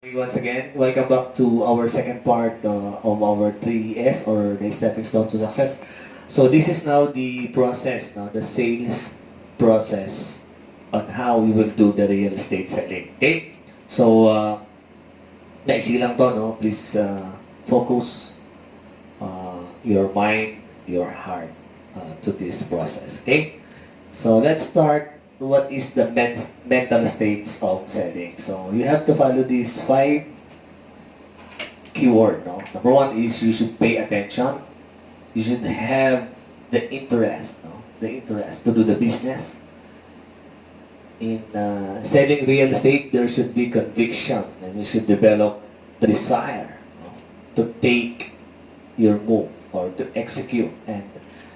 Once again, welcome back to our second part of our 3S or the stepping stone to success. So this is now the process, now the sales process on how we will do the real estate selling. Okay? So, naisi lang to, no? Please focus your mind, your heart to this process. Okay? So let's start. What is the mental states of selling? So you have to follow these 5 keyword. No, number one is you should pay attention. You should have the interest. No, the interest to do the business. In selling real estate, there should be conviction, and you should develop the desire, no, to take your move or to execute. And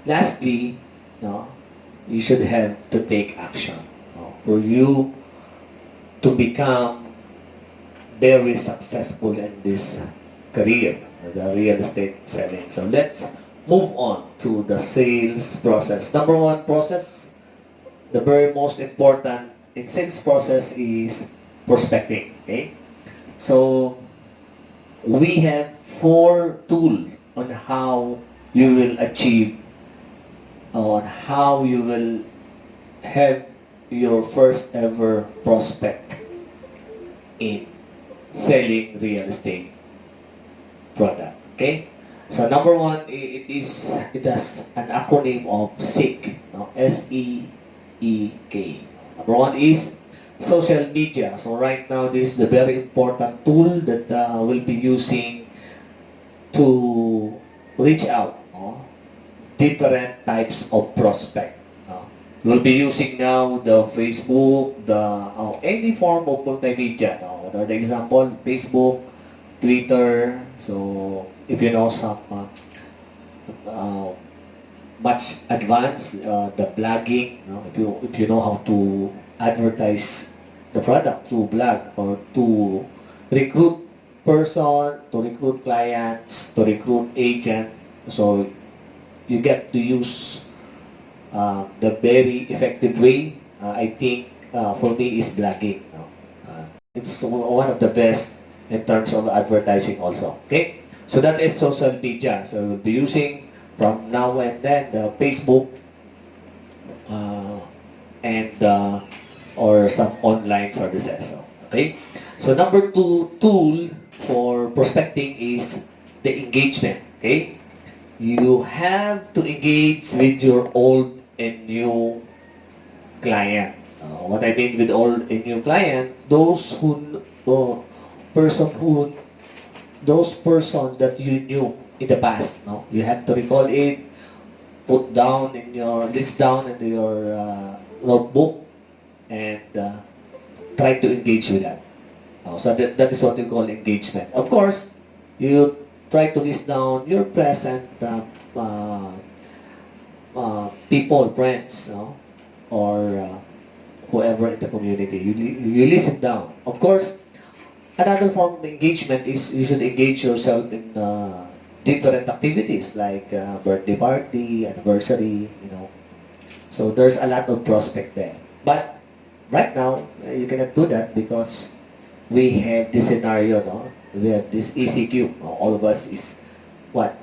lastly, no, you should have to take action, no, for you to become very successful in this career, the real estate selling. So let's move on to the sales process. Number one process, the very most important in sales process is prospecting. Okay, so we have 4 tools on how you will achieve, on how you will have your first ever prospect in selling real estate product. Okay? So number one, it has an acronym of SEEK. No? SEEK. Number one is social media. So right now, this is the very important tool that we'll be using to reach out, no, different types of prospect. No? We'll be using now the Facebook, the any form of multimedia. No? What are the example? Facebook, Twitter. So if you know some much advanced, the blogging. No? If you know how to advertise the product through blog or to recruit person, to recruit clients, to recruit agent. So you get to use the very effective way. I think for me is blogging. No? It's one of the best in terms of advertising also. Okay, so that is social media. So we'll be using from now and then the Facebook and or some online services. Okay, so number 2 tool for prospecting is the engagement. Okay, you have to engage with your old and new client. What I mean with old and new client, person who, those persons that you knew in the past. No, you have to recall it, put down in your list down into your notebook, and try to engage with that. So that is what you call engagement. Of course, you try to list down your present people, friends, no? Or whoever in the community. You list it down. Of course, another form of engagement is you should engage yourself in different activities like birthday party, anniversary, you know. So there's a lot of prospect there. But right now, you cannot do that because we have this scenario, no? We have this ECQ. No? All of us is what?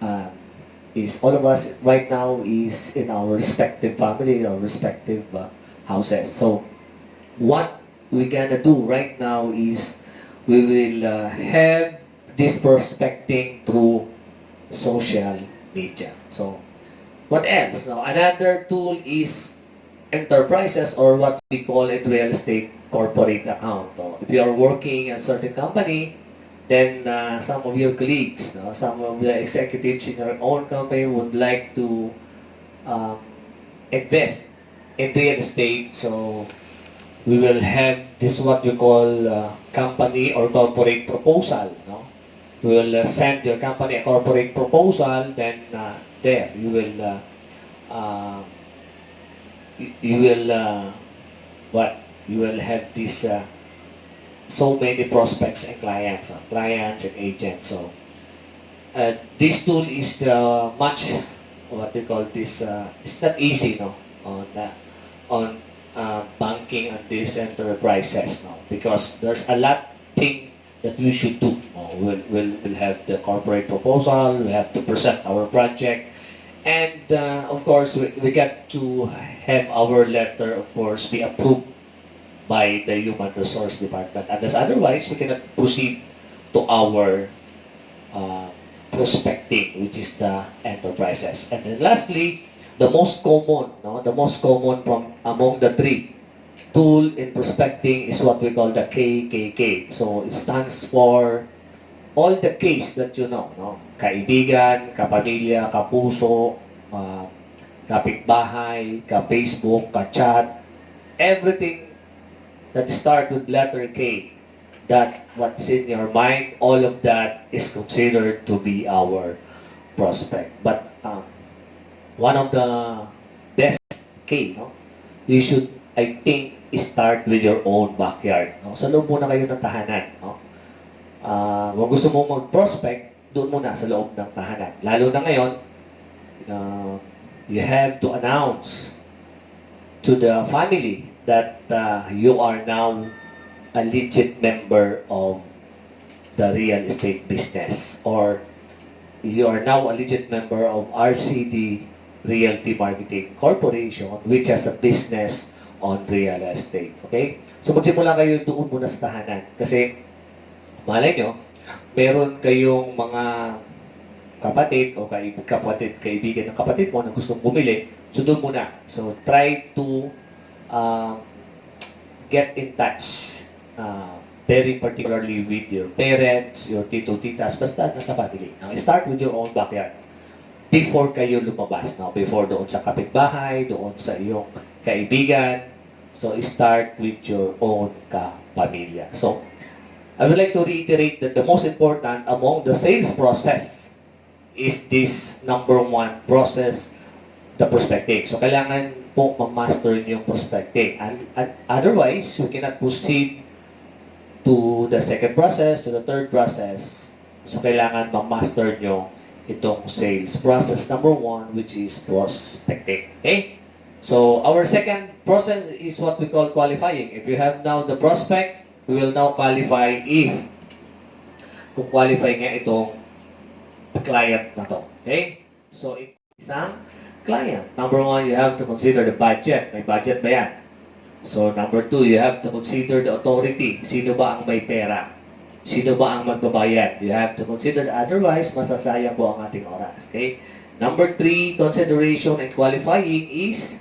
All of us right now is in our respective family, our respective houses. So what we're gonna do right now is we will have this prospecting through social media. So what else? Now another tool is enterprises, or what we call it real estate corporate account. So if you are working in a certain company, then some of your colleagues, some of the executives in your own company would like to um, invest in real estate. So we will have this what you call company or corporate proposal. No? We will send your company a corporate proposal, then there you will you will what you will have this so many prospects and clients, clients and agents. So this tool is much what they call this. It's not easy, no, on banking on these enterprises, no, because there's a lot thing that we should do. We'll have the corporate proposal, we have to present our project, and of course, we got to have our letter, of course, be approved by the Human Resource Department. Unless otherwise, we cannot proceed to our uh, prospecting, which is the enterprises. And then lastly, the most common, no, the most common from among the three tool in prospecting is what we call the KKK. So it stands for all the K's that you know, no? Kaibigan, kapamilya, kapuso, uh, kapitbahay, ka-Facebook, ka-chat, everything that start with letter K, that what's in your mind, all of that is considered to be our prospect. But one of the best K, no? You should, I think, start with your own backyard. No? Sa loob muna kayo ng tahanan. No? Kung gusto mo mag-prospect, doon muna sa loob ng tahanan. Lalo na ngayon, you have to announce to the family that you are now a legit member of the real estate business, or you are now a legit member of RCD Realty Marketing Corporation, which has a business on real estate. Okay? So magsimula kayo doon muna sa tahanan. Kasi malay nyo, meron kayong mga kapatid o kaibigan ng kapatid mo na gustong bumili, so doon muna. So try to get in touch very particularly with your parents, your tito-titas, basta nasa family. Now, start with your own backyard before kayo lumabas. Now, before doon sa kapitbahay, doon sa iyong kaibigan. So, start with your own kapamilya. So, I would like to reiterate that the most important among the sales process is this number one process, the prospecting. So, kailangan po ma-master niyo yung prospecting. And otherwise, we cannot proceed to the second process, to the third process. So, kailangan ma-master nyo itong sales process number one, which is prospecting. Okay? So, our second process is what we call qualifying. If you have now the prospect, we will now qualify if kung qualify nga itong client na to. Okay? So, isang client. Number one, you have to consider the budget. May budget ba yan? So, number two, you have to consider the authority. Sino ba ang may pera? Sino ba ang magbabayad? You have to consider, otherwise, masasayang po ang ating oras. Okay? Number three, consideration and qualifying is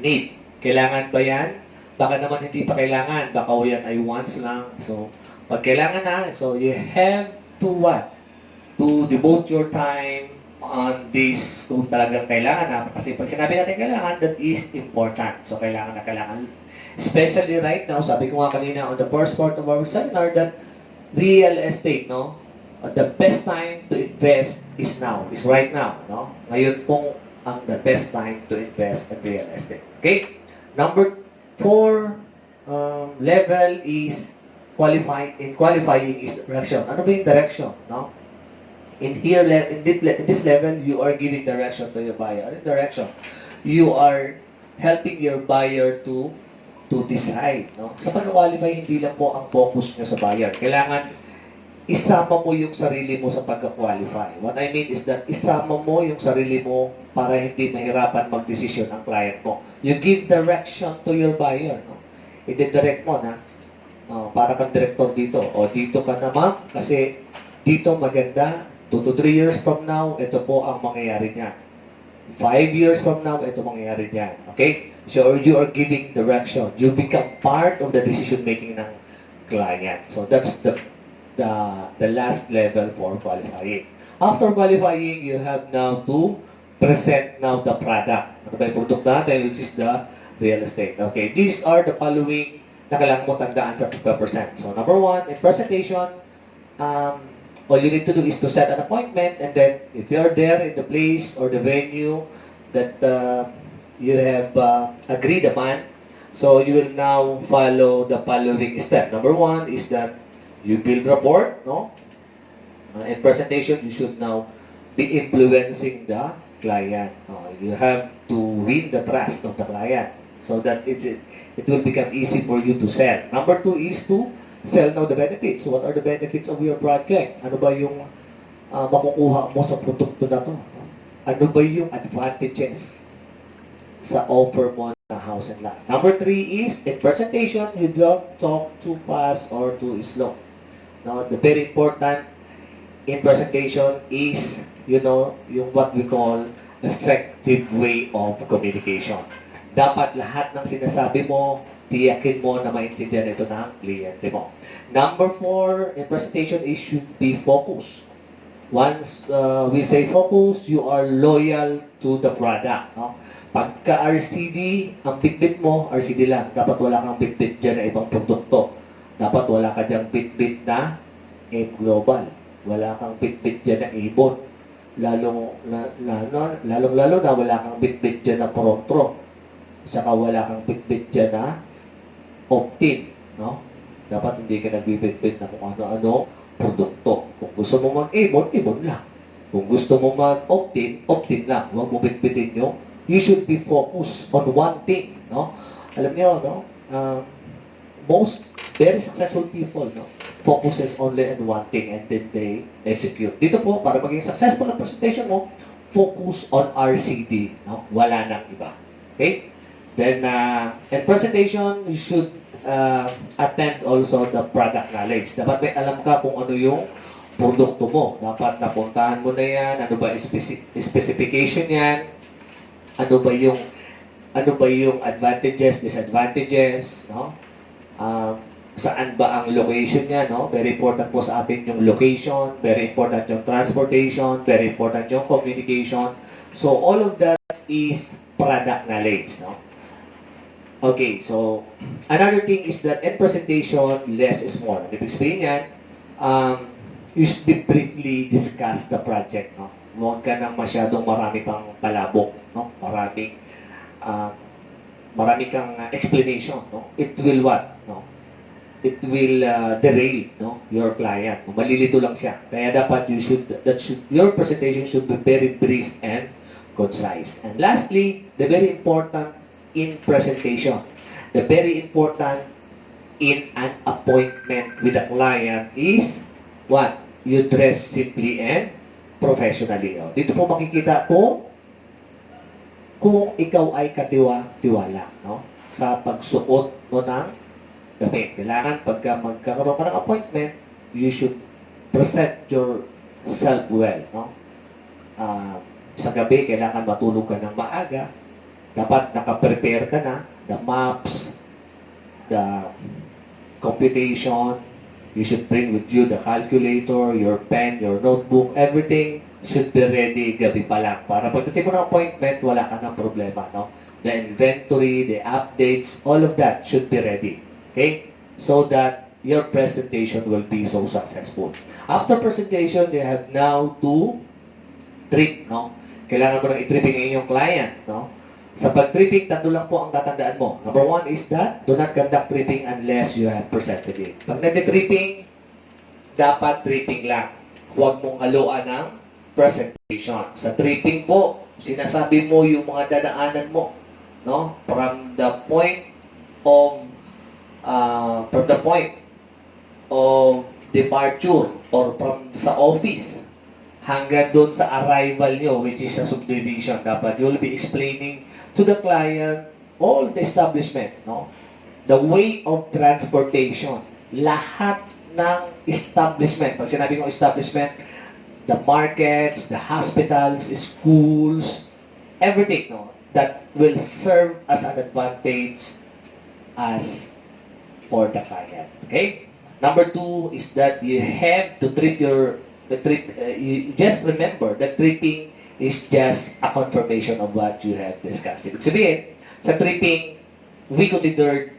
need. Kailangan ba yan? Baka naman hindi pa kailangan. Baka o yan ay once lang. So, pag kailangan na, so you have to what? To devote your time on this kung talagang kailangan na. Kasi pag sinabi natin kailangan, that is important. So, kailangan na kailangan. Especially right now, sabi ko nga kanina on the first part of our seminar that real estate, no? The best time to invest is now, is right now, no? Ngayon pong ang the best time to invest in real estate. Okay? Number 4 level is qualifying is direction. Ano ba yung direction, no? In this level, you are giving direction to your buyer. Ano direction? You are helping your buyer to decide. No? Sa pagka-qualify, hindi lang po ang focus nyo sa buyer. Kailangan isama mo yung sarili mo sa pagka-qualify. What I mean is that isama mo yung sarili mo para hindi mahirapan mag-desisyon ang client mo. You give direction to your buyer. No? I-direct mo na para kang director dito. O dito ka na ma'am, kasi dito maganda. 2 to 3 years from now, ito po ang mangyayari niyan. 5 years from now, ito mangyayari niyan. Okay? So, you are giving direction. You become part of the decision-making ng client. So, that's the last level for qualifying. After qualifying, you have now to present now the product. Ano ba yung product natin, which is the real estate. Okay? These are the following na kailangan mo tandaan sa pagka-present. So, number 1, in presentation, all you need to do is to set an appointment, and then if you're there in the place or the venue that you have agreed upon, so you will now follow the following step. Number 1 is that you build rapport, no? In presentation, you should now be influencing the client. You have to win the trust of the client so that it will become easy for you to sell. Number 2 is to Sell now the benefits. What are the benefits of your project? Ano ba yung makukuha mo sa produkto na to? Ano ba yung advantages sa offer mo na house and lot? Number 3 is, in presentation, you don't talk too fast or too slow. Now, the very important in presentation is, yung what we call effective way of communication. Dapat lahat ng sinasabi mo, tiyakin mo na maintindihan ito ng kliyente mo. Number 4 in presentation is should be focused. Once we say focus, you are loyal to the product. No? Pagka RCD, ang bitbit mo, RCD lang. Dapat wala kang bitbit dyan na ibang produkto. Dapat wala ka dyan bitbit na global. Wala kang bitbit dyan na ibon. Lalong-lalo na wala kang bitbit dyan na prontro. Saka wala kang bitbit dyan na opt-in. No? Dapat hindi ka nagbibitbit na kung ano-ano produkto. Kung gusto mo mag-ibon, ibon lang. Kung gusto mo mag-opt-in, opt-in lang. Huwag mo bitbitin nyo. You should be focused on one thing. No? Alam niyo, no? Most very successful people, no? Focuses only on one thing and then they execute. Dito po, para maging successful ang presentation mo, focus on RCD. No? Wala nang iba. Okay? Then, in presentation, you should attend also the product knowledge. Dapat may alam ka kung ano yung produkto mo. Dapat napuntahan mo na yan, ano ba specification yan, ano ba yung advantages, disadvantages, no? Saan ba ang location niya, no? Very important po sa atin yung location, very important yung transportation, very important yung communication. So all of that is product knowledge, no? Okay, so another thing is that in presentation, less is more. Ibig sabihin yan, you should be briefly discuss the project, no? Huwag ka nang masyadong marami pang palabok, no? Marami kang explanation, no? It will what, no? It will derail, no, your client. Malilito lang siya. Kaya dapat your presentation should be very brief and concise. And lastly, the very important in presentation, the very important in an appointment with a client is what? You dress simply and professionally. Oh. Dito po makikita po kung ikaw ay katiwala, no? Sa pagsuot mo ng damit. Kailangan pagka magkakaroon ka ng appointment, you should present yourself well, no? Sa gabi, kailangan matulog ka ng maaga. Dapat naka-prepare ka na. The maps, the computation, you should bring with you the calculator, your pen, your notebook, everything should be ready gabi pa lang. Para pagdating mo ng appointment, wala ka ng problema, no? The inventory, the updates, all of that should be ready. Okay? So that your presentation will be so successful. After presentation, you have now to treat, no? Kailangan mo nang i-tripping ang inyong client, no? Sa pag-tripping, tatlo lang po ang tatandaan mo. Number 1 is that, do not conduct tripping unless you have presented it. Pag nag-tripping, dapat tripping lang. Huwag mong haluan ng presentation. Sa tripping po, sinasabi mo yung mga dadaanan mo, no? From the point of departure or from sa office hanggang doon sa arrival nyo, which is sa subdivision. Dapat you'll be explaining to the client all the establishment, no? The way of transportation. Lahat ng establishment. Pag sinabi kong establishment, the markets, the hospitals, schools, everything, no? That will serve as an advantage as for the client. Okay? Number 2 is that you have to treat you just remember that tripping is just a confirmation of what you have discussed. Ibig sabihin, sa tripping, we considered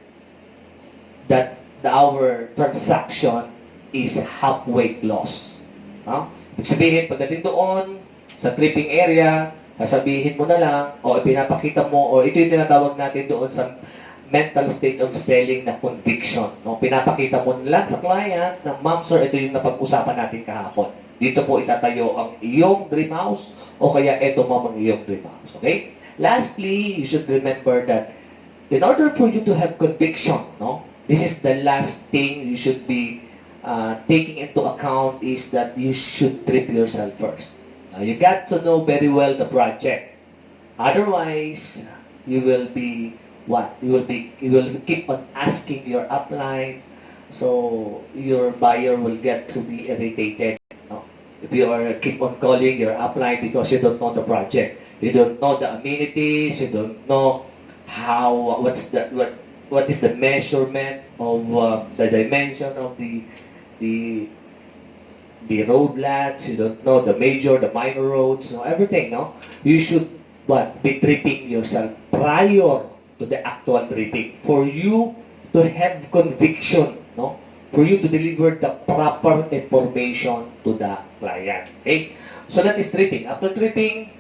that our transaction is halfway close. No? Ibig sabihin, pagdating doon, sa tripping area, sasabihin mo na lang, o pinapakita mo, o ito yung tinatawag natin doon sa mental state of selling na conviction. No? Pinapakita mo na lang sa client na, ma'am, sir, ito yung napag-usapan natin kahapon. Dito po itatayo ang iyong dream house o kaya ito ma'am ang iyong dream house. Okay? Lastly, you should remember that in order for you to have conviction, no? this is the last thing you should be taking into account is that you should treat yourself first. You got to know very well the project. Otherwise, you will be what? You will keep on asking your upline, so your buyer will get to be irritated. No? If you are keep on calling your upline because you don't know the project, you don't know the amenities, you don't know what is the measurement of the dimension of the the road lands, you don't know the major, the minor roads, no, everything, no? You should be treating yourself prior to the actual treating for you to have conviction, no? For you to deliver the proper information to the client, okay? So that is treating. After treating,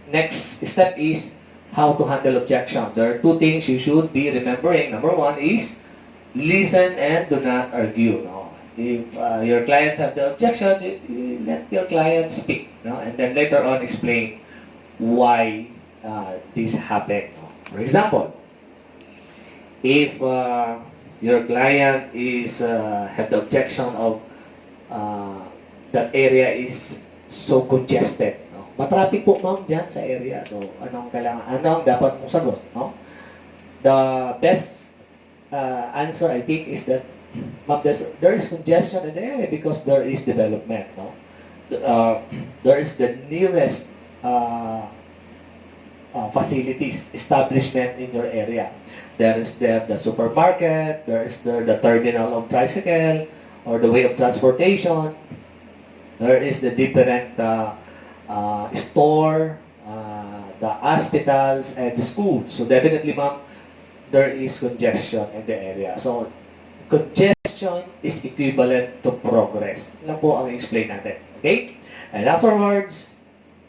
next step is how to handle objection. There are two things you should be remembering. Number one is listen and do not argue, no? If your client have the objection, you let your client speak, no? And then later on explain why this happened. For example, if your client is have the objection of that area is so congested, no? Matraffic po ma'am dyan sa area. So anong kailangan, anong dapat mong sagot, no? The best answer I think is that there is congestion in the area because there is development, no? There is the nearest facilities, establishment in your area. There is the supermarket, there is the terminal of tricycle or the way of transportation. There is the different store, the hospitals, and the schools. So definitely, ma'am, there is congestion in the area. So congestion is equivalent to progress. Yan po ang explain natin. Okay? And afterwards,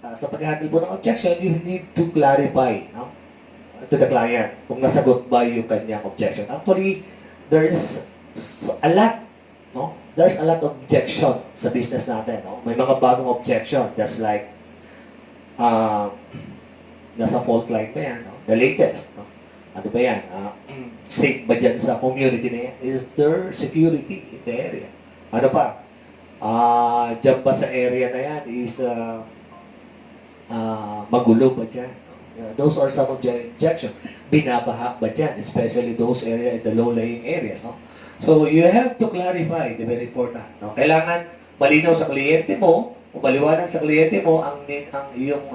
sa pag-handle po ng objection, you need to clarify, no, to the client kung nasagot ba yung kanyang objection. Actually, there's a lot, no? There's a lot of objection sa business natin, no? May mga bagong objection, just like nasa fault line ba yan, no? The latest, no? Ano ba yan? Safe ba dyan sa community na yan? Is there security in the area? Ano pa? Dyan ba sa area na yan is magulo ba dyan? Those are some of the objection. Binabaha ba dyan? Especially those area in the low-lying areas. No? So, you have to clarify, the very important. No? Kailangan malinaw sa kliyente mo, o maliwanag sa kliyente mo ang iyong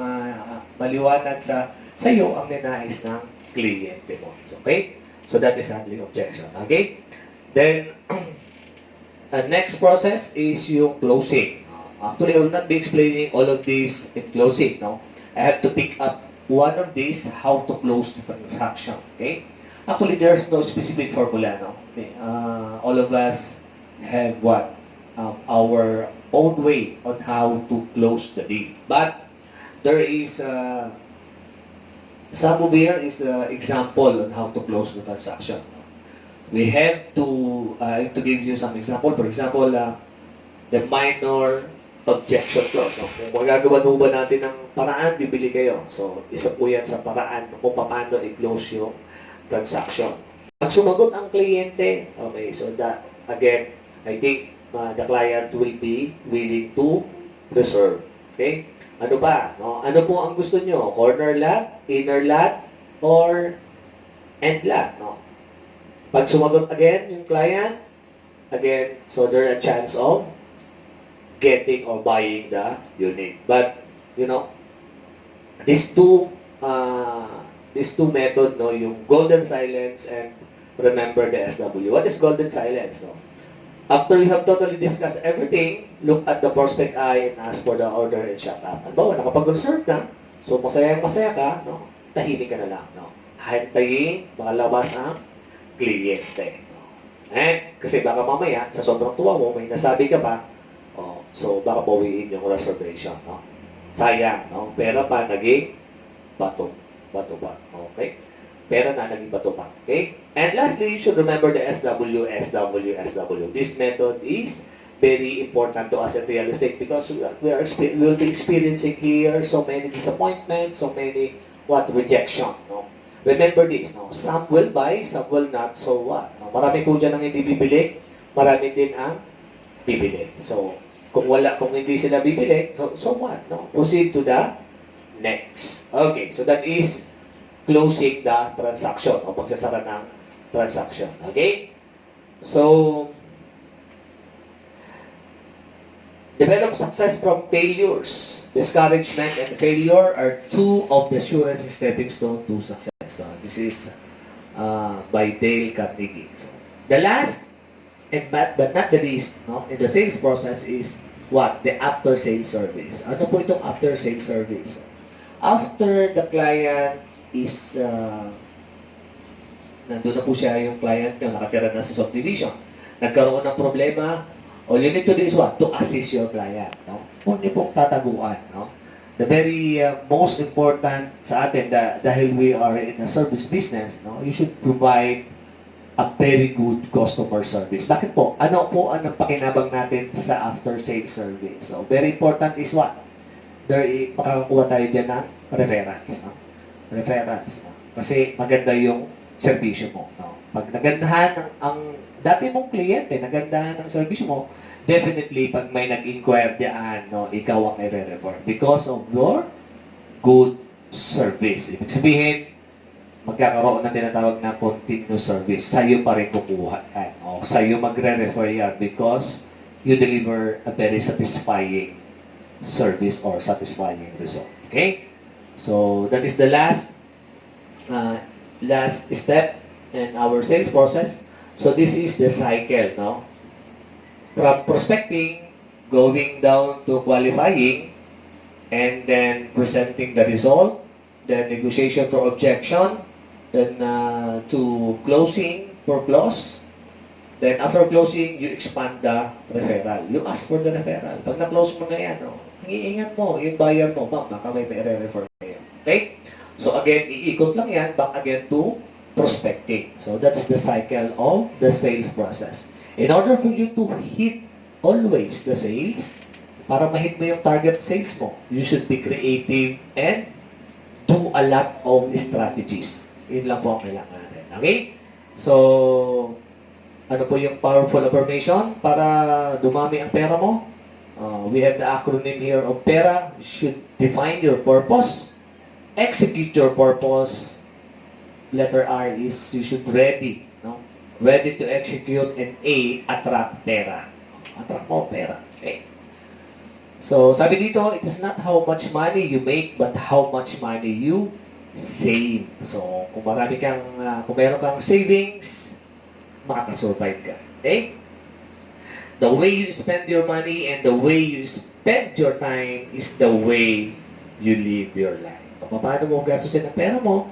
maliwanag sa iyo ang ninais ng kliyente mo. Okay? So, that is handling objection. Okay? Then, next process is yung closing. Actually, I will not be explaining all of this in closing. No? I have to pick up one of these, how to close the transaction. Okay? Actually, there's no specific formula. No? Okay. All of us have what? Our own way on how to close the deal. But there is some of here is example on how to close the transaction. We have to give you some example. For example, the minor objection clause. No? Kung magagawa ba natin ng paraan, bibili kayo. So, isa po yan sa paraan kung paano i-close yung transaction. Pag sumagot ang kliyente, okay, so that, again, I think the client will be willing to reserve. Okay? Ano pa? No? Ano po ang gusto nyo? Corner lot, inner lot, or end lot? No? Pag sumagot again yung client, again, so there's a chance of getting or buying the unit. But, you know, these two method, no, yung golden silence and remember the SW. What is golden silence? No? After you have totally discussed everything, look at the prospect eye and ask for the order and shut up. Halimbawa, nakapag-reserve ka, so masaya ka, no? Tahimik ka na lang. No? Hintayin, makalabas ang kliyente. No? Kasi baka mamaya, sa sobrang tuwa mo, may nasabi ka pa, so baka bawiin yung reservation. No? Sayang, no? Pera pa, naging bato pa. Okay? Pera na naging bato pa. Okay? And lastly, you should remember the SW. This method is very important to us in real estate because we will be experiencing here so many disappointments, so many rejection. No? Remember this, no? Some will buy, some will not, so what? No? Marami po dyan ang hindi bibili, marami din ang bibili. So, kung hindi sila bibili, so what? No? Proceed to the next. Okay, so that is closing the transaction o pagsasara ng transaction. Okay? So, develop success from failures. Discouragement and failure are two of the surest stepping stone to success. So, this is by Dale Carnegie. So, the last, and but not the least, no, in the sales process is what? The after-sales service. Ano po itong after-sales service? After the client is, nandun na po siya yung client niya, nakatira na sa subdivision. Nagkaroon ng problema, all you need to do is what? To assist your client. No? Huwag niyo pong tataguan. No? The very most important sa atin, dahil we are in a service business, no? You should provide a very good customer service. Bakit po? Ano po ang pakinabang natin sa after-sales service? So, very important is what? Makakakuha tayo dyan ng referrals. No? Referrals. No? Kasi maganda yung servisyo mo. No? Pag nagandahan ang dati mong kliyente, nagandahan ang servisyo mo, definitely, pag may nag-inquire diyan, no, ikaw ang i-refer because of your good service. Ibig sabihin, magkakaroon na tinatawag na continuous service. Sa'yo pa rin kukuha. O, sa'yo magre-refer yan because you deliver a very satisfying service or satisfying result. Okay? So, that is the last step in our sales process. So, this is the cycle, no? From prospecting, going down to qualifying, and then presenting the result, then negotiation to objection, then to closing for close. Then after closing, you expand the referral. You ask for the referral. Pag na-close mo na yan, no, iingat mo, yung buyer mo, baka may refer kayo. Okay? So again, iikot lang yan, back again to prospecting. So that's the cycle of the sales process. In order for you to hit always the sales, para ma-hit mo yung target sales mo, you should be creative and do a lot of strategies. Yun lang po ang kailangan natin. Okay? So, ano po yung powerful affirmation para dumami ang pera mo? We have the acronym here of PERA. You should define your purpose, execute your purpose. Letter R is you should ready, no? Ready to execute, and A, attract pera. Attract mo pera. Okay. So, sabi dito, it is not how much money you make, but how much money you save. So, kung meron kang savings, makakasurvive ka. Okay? The way you spend your money and the way you spend your time is the way you live your life. Paano mo gastusin ang pera mo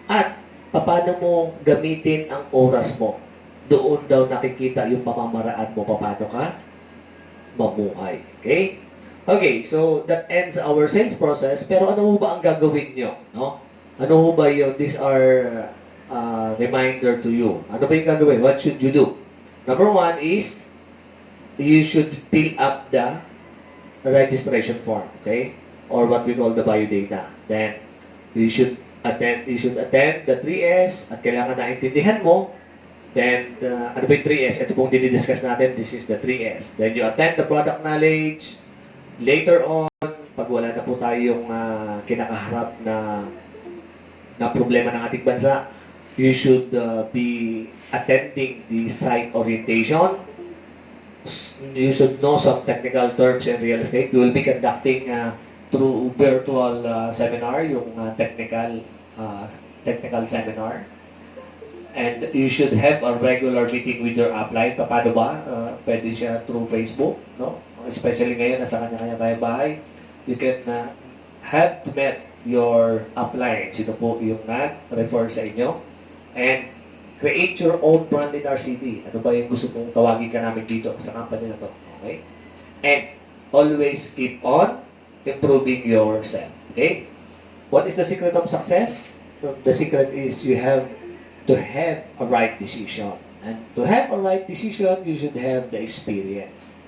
at paano mo gamitin ang oras mo. Doon daw nakikita yung pamamaraan mo paano ka mamuhay. Okay? Okay, so that ends our sales process. Pero ano ho ba ang gagawin nyo? No? Ano ho ba yun? These are reminder to you. Ano ba yung gagawin? What should you do? Number one is, you should fill up the registration form. Okay? Or what we call the biodata. Then, you should attend the 3S at kailangan naintindihan mo. Then, ano ba yung 3S? Ito pong dinidiscuss natin. This is the 3S. Then, you attend the product knowledge. Later on, pag wala na po tayong kinakaharap na problema ng ating bansa, you should be attending the site orientation. You should know some technical terms in real estate. We will be conducting through virtual seminar, yung technical seminar. And you should have a regular meeting with your upline. Paano ba? Pwede siya through Facebook, no? Especially ngayon, nasa kanya-kanya tayo bahay. You can have met your upline. Sino po yung nag-refer sa inyo? And create your own brand in RCD. Ano ba yung gusto mong tawagin ka namin dito sa company na to? Okay? And always keep on improving yourself. Okay? What is the secret of success? The secret is you have to have a right decision. And to have a right decision, you should have the experience.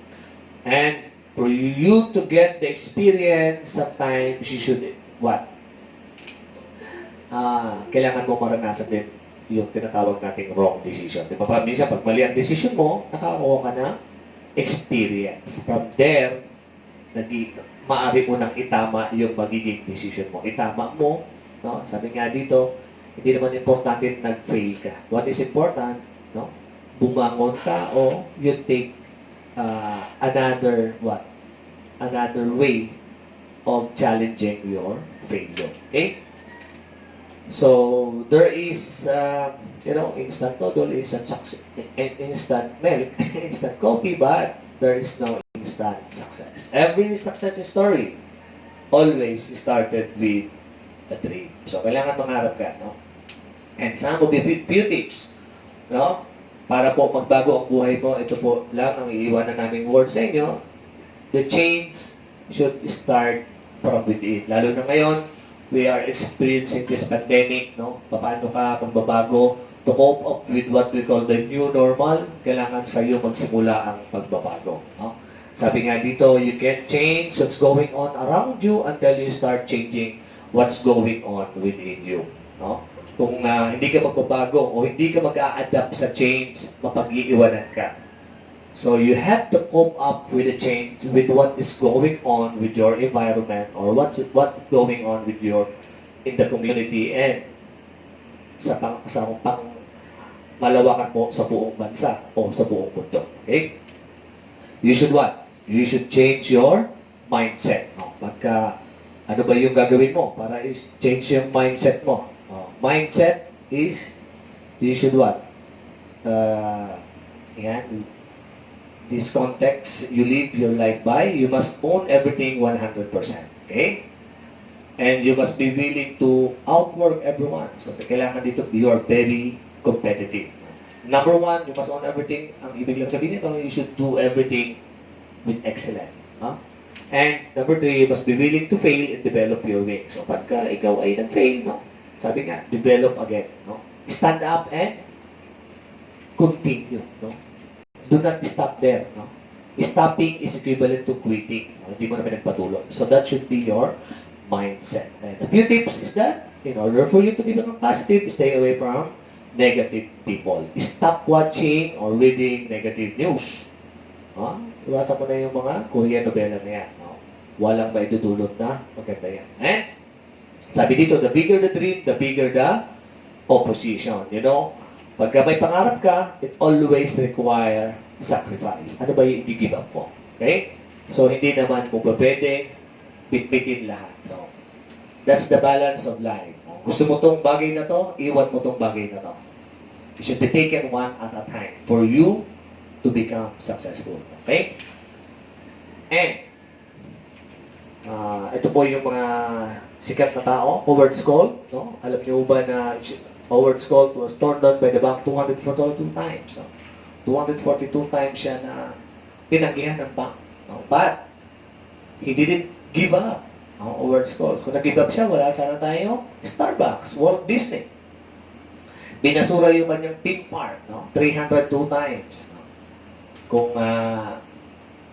And for you to get the experience, sometimes you should, what? kailangan mo maranasan din yung tinatawag nating wrong decision. Di ba? Minsan, pag mali ang decision mo, nakakakuha ka ng experience. From there, maaari mo nang itama yung magiging decision mo. Itama mo, no? Sabi nga dito, hindi naman importante nag-fail ka. What is important, no? Bumangon ka o you take another way of challenging your failure. Okay? So, there is, instant noodle, instant milk, instant coffee, but there is no instant success. Every success story always started with a dream. So, kailangan mangarap ka, no? And some of the few tips, no? Para po magbago ang buhay mo, ito po lang ang iiwanan naming word sa inyo. The change should start from within. Lalo na ngayon, we are experiencing this pandemic, no? Paano ka pagbabago to cope up with what we call the new normal? Kailangan sa iyo magsimula ang pagbabago, no? Sabi nga dito, you can change what's going on around you until you start changing what's going on within you, no? Kung hindi ka magbabago o hindi ka mag-a-adapt sa change, mapag-iiwanan ka. So you have to cope up with the change, with what is going on with your environment or what's going on with in the community and sa pang malawakan mo sa buong bansa o sa buong mundo. Okay? You should what? You should change your mindset. No? Ano ba yung gagawin mo para change yung mindset mo? Mindset is, you should what? This context you live your life by, you must own everything 100%. Okay? And you must be willing to outwork everyone. So, kailangan dito, you are very competitive. Number one, you must own everything. Ang ibig lang sabihin nito, you should do everything with excellence. Huh? And number three, you must be willing to fail and develop your wings. So, pagka ikaw ay nag-fail, no? Sabi nga, develop again. No? Stand up and continue. No? Do not stop there. No? Stopping is equivalent to quitting. No? Hindi mo na pinagpatuloy. So that should be your mindset. And a few tips is that, in order for you to become positive, stay away from negative people. Stop watching or reading negative news. No? Iwasan mo na yung mga Korean novela na yan. No? Walang maidudulot na maganda yan. And sabi dito, the bigger the dream, the bigger the opposition. You know? Pagka may pangarap ka, it always require sacrifice. Ano ba yung i-give up mo? Okay? So, hindi naman mo pwedeng bitbitin lahat. So, that's the balance of life. Gusto mo tong bagay na to, iwan mo tong bagay na to. It should be taken one at a time for you to become successful. Okay? And, ito po yung mga sikat na tao, Howard Skoll. No? Alam niyo ba na Howard Skoll was torn down by the bank 242 times. No? 242 times siya na tinanggihan ng bank. No? But, he didn't give up. No? Howard Skoll. Kung nag-give up siya, wala sana tayo Starbucks, Walt Disney. Binasura yung kanyang theme park. No? 302 times. No? Kung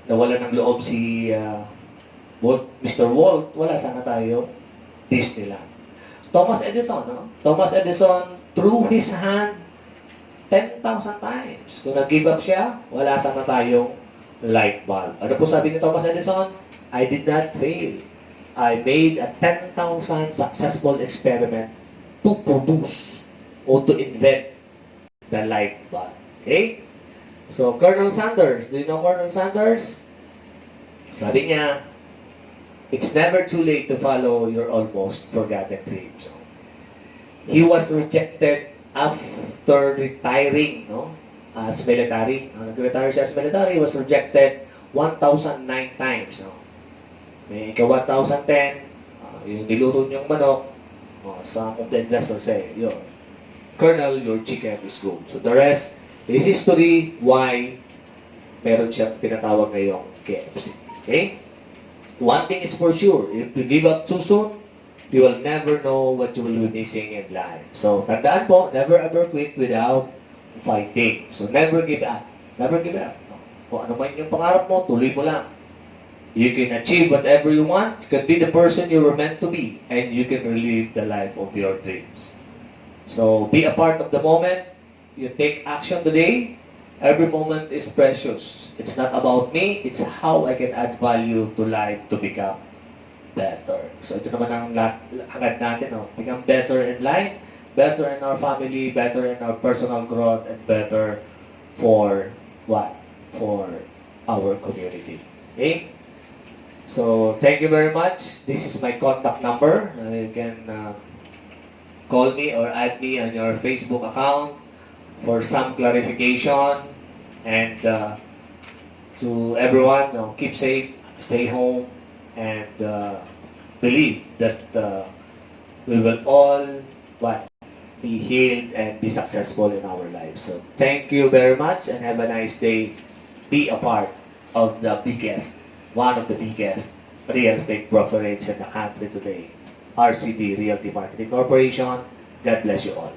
nawala ng loob si Mr. Walt, wala sana tayo Disneyland. Thomas Edison, no? Thomas Edison threw his hand 10,000 times. Kung nag-give up siya, wala sana tayong light bulb. Ano po sabi ni Thomas Edison? I did not fail. I made a 10,000 successful experiment to produce or to invent the light bulb. Okay? So, Colonel Sanders. Do you know Colonel Sanders? Sabi niya, it's never too late to follow your almost forgotten dreams. He was rejected after retiring, no? As military. Nag-retire siya as military, he was rejected 1,009 times. No? May ika-1,010, yung niluto niyong manok, some of the investors say, Colonel, your chicken is good. So the rest is history why meron siyang tinatawag ngayong KFC. Okay? One thing is for sure, if you give up too soon, you will never know what you will be missing in life. So, tandaan po, never ever quit without fighting. So, never give up. Never give up. Kung ano man yung pangarap mo, tuloy mo lang. You can achieve whatever you want. You can be the person you were meant to be. And you can live the life of your dreams. So be a part of the moment. You take action today. Every moment is precious. It's not about me. It's how I can add value to life to become better. So ito naman ang hangad natin. No? Become better in life, better in our family, better in our personal growth, and better for what? For our community. Okay? So, thank you very much. This is my contact number. You can call me or add me on your Facebook account for some clarification. And to everyone, keep safe, stay home, and believe that we will all what, be healed and be successful in our lives. So, thank you very much and have a nice day. Be a part of the biggest, one of the biggest real estate brokerage in the country today, RCD, Realty Marketing Corporation. God bless you all.